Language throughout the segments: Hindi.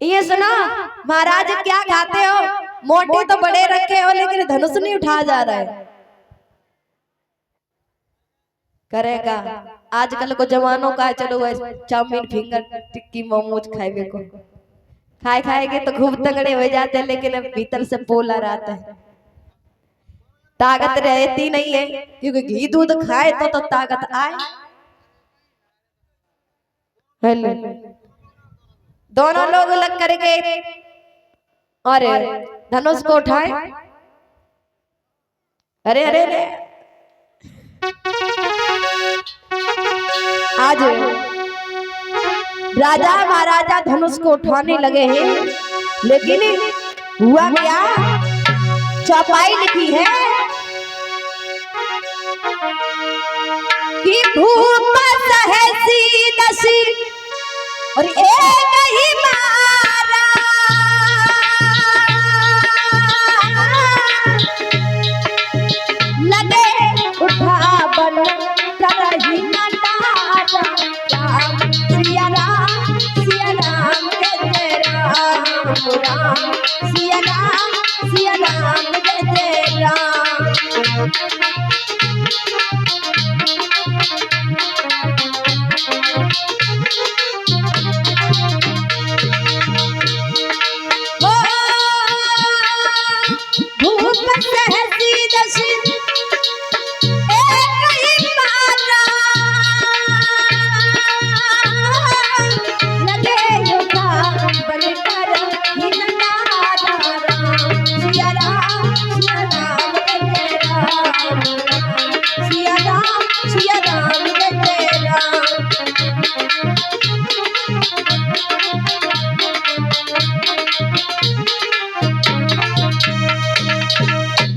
ये सुनो महाराज क्या खाते हो? मोटे तो बड़े रखे हो लेकिन धनुष नहीं उठा जा रहा है। करेगा आजकल को जवानों का चलो चाउमीन फिंगर टिक्की मोमोज खाएगे को खाएगे तो खूब तगड़े हो जाते हैं, लेकिन अब भीतर से पोला रहता है, ताकत रहती नहीं है। क्योंकि घी दूध खाए तो ताकत आए। हेलो दोनों लोग लग करके और धनुष को उठाए। अरे अरे अरे आज राजा महाराजा धनुष को उठाने लगे हैं, लेकिन हुआ क्या? चौपाई लिखी है कि भूप सहसी दसी और एक ही मारा लगे उठा बन करही नटारा। राम सिया राम जय जय राम, राम सिया राम जय जय राम।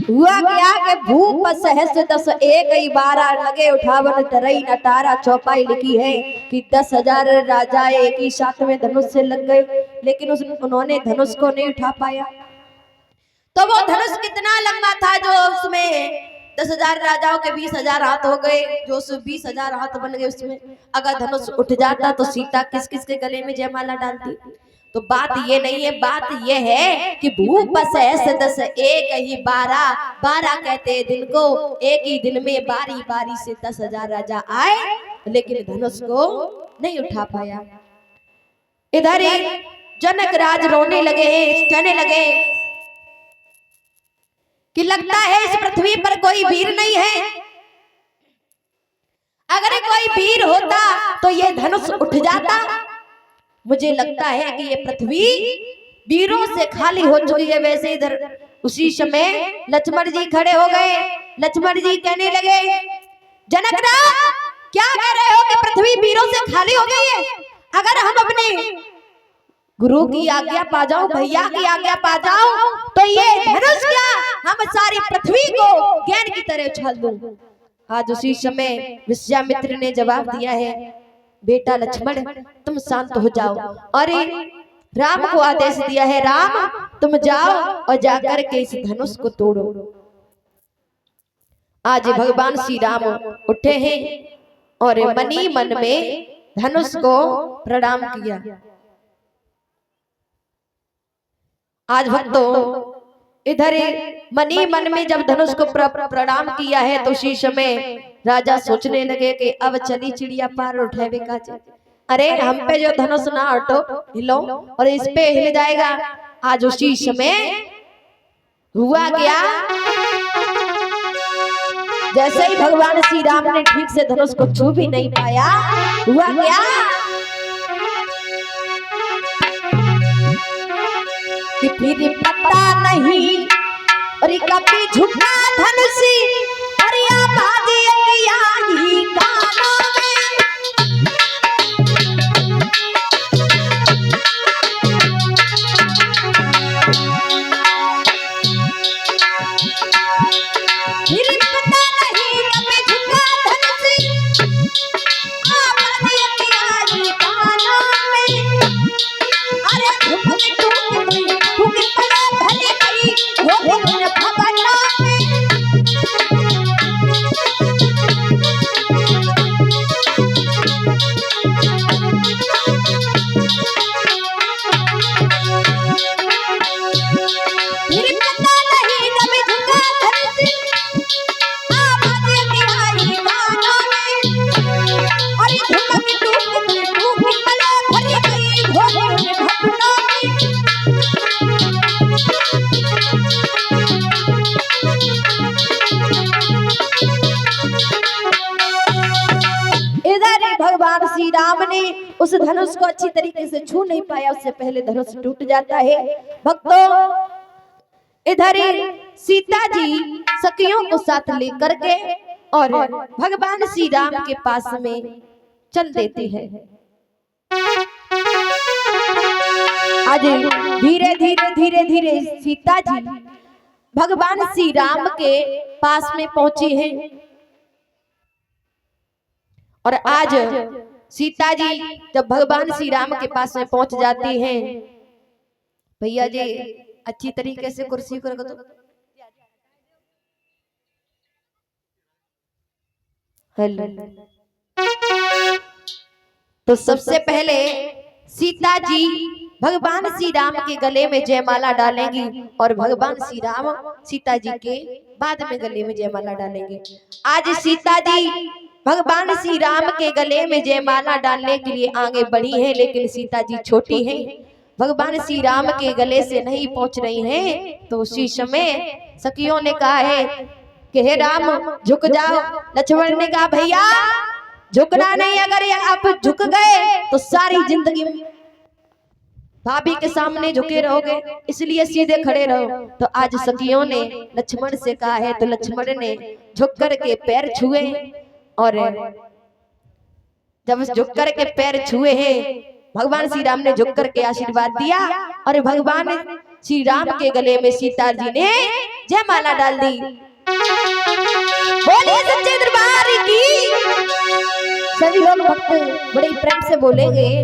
हुआ क्या कि भूप सहस्र दस एक ही 12 लगे उठावन तरई नटारा। चौपाई लिखी है कि 10,000 राजा एक ही साथ में धनुष से लग गए, लेकिन उन्होंने धनुष को नहीं उठा पाया। तो वो धनुष कितना लंबा था जो उसमें 10,000 राजाओं के 20,000 हाथ हो गए, जो 20,000 हाथ बन गए उसमें अगर धनुष उठ जाता तो सीता किस किस के गले में जयमाला डालती। तो बात ये नहीं है, बात ये है कि भूप सहस्र दस एक ही 12 कहते हैं दिन को। एक ही दिन में बारी बारी से 10,000 राजा आए, लेकिन धनुष को नहीं उठा पाया। इधर ही जनक राज रोने लगे, कहने लगे कि लगता है इस पृथ्वी पर कोई वीर नहीं है। अगर कोई वीर होता तो ये धनुष उठ जाता। मुझे लगता है कि ये पृथ्वी वीरों से खाली हो चुकी है। वैसे इधर उसी समय लक्ष्मण जी खड़े हो गए। लक्ष्मण जी कहने लगे, जनकराज क्या कह रहे हो कि पृथ्वी वीरों से खाली हो गई है? अगर हम अपने गुरु की आज्ञा पा जाओ, भैया की आज्ञा पा जाओ, तो ये धनुष क्या हम सारी पृथ्वी को ज्ञान की तरह उछाल दूं। आज उसी समय विश्वामित्र ने जवाब दिया है, बेटा लक्ष्मण तुम शांत हो जाओ। और राम को आदेश दिया है, राम तुम जाओ और जाकर के इस धनुष को तोड़ो। आज भगवान श्री राम उठे हैं और मनी मन में धनुष को प्रणाम किया। आज भक्तों इधर मनी मन में जब धनुष को प्रणाम किया है, तो उसी समय राजा सोचने लगे कि अब चली चिड़िया पार उठावे का। अरे हम पे जो धनुष ना हटो हिलो और इस पे हिल जाएगा। आज उसी समय हुआ क्या, जैसे ही भगवान श्री राम ने ठीक से धनुष को छू भी नहीं पाया, हुआ क्या कि फिर पता नहीं और कभी झुका धनुषी अरिया बाजी ही कानों में। फिर पता नहीं कभी झुका धनुषी बाजी ही कानों में। अरे ठुक पड़ा भले गई वो भवनों में। राम ने उस धनुष को अच्छी तरीके से छू नहीं पाया, उससे पहले धनुष टूट जाता है। भक्तों, इधर सीता जी सखियों को साथ लेकर के और भगवान श्री राम के पास में चल देती है। आज धीरे धीरे धीरे धीरे सीता जी भगवान श्री राम के पास में पहुंची है। और आज सीता जी जब भगवान श्री राम के पास में पहुंच जाती हैं, भैया जी अच्छी तरीके से कुर्सी को रख दो। हेलो। तो सबसे पहले सीता जी भगवान श्री राम के गले में जयमाला डालेंगी और भगवान श्री राम सीता जी के बाद में गले में जयमाला डालेंगे। आज सीता जी भगवान श्री राम के गले में जयमाला डालने के लिए आगे बढ़ी हैं, लेकिन सीता जी छोटी हैं, भगवान श्री राम के गले से नहीं पहुंच रही हैं। तो उसी समय सखियों ने कहा है कि हे राम झुक जाओ। लक्ष्मण ने कहा भैया झुकना नहीं, अगर आप झुक गए तो सारी जिंदगी भाभी के सामने झुके रहोगे, इसलिए सीधे खड़े रहो। तो आज सखियों ने लक्ष्मण से कहा है, तो लक्ष्मण ने झुक कर के पैर छुए और जब झुक कर के पैर छुए हैं, भगवान श्री राम ने झुक कर के आशीर्वाद दिया और भगवान श्री राम के गले में सीता जी ने जयमाला डाल दी। बोलिए सच्चे दरबार की। सभी लोग भक्त बड़े प्रेम से बोलेंगे।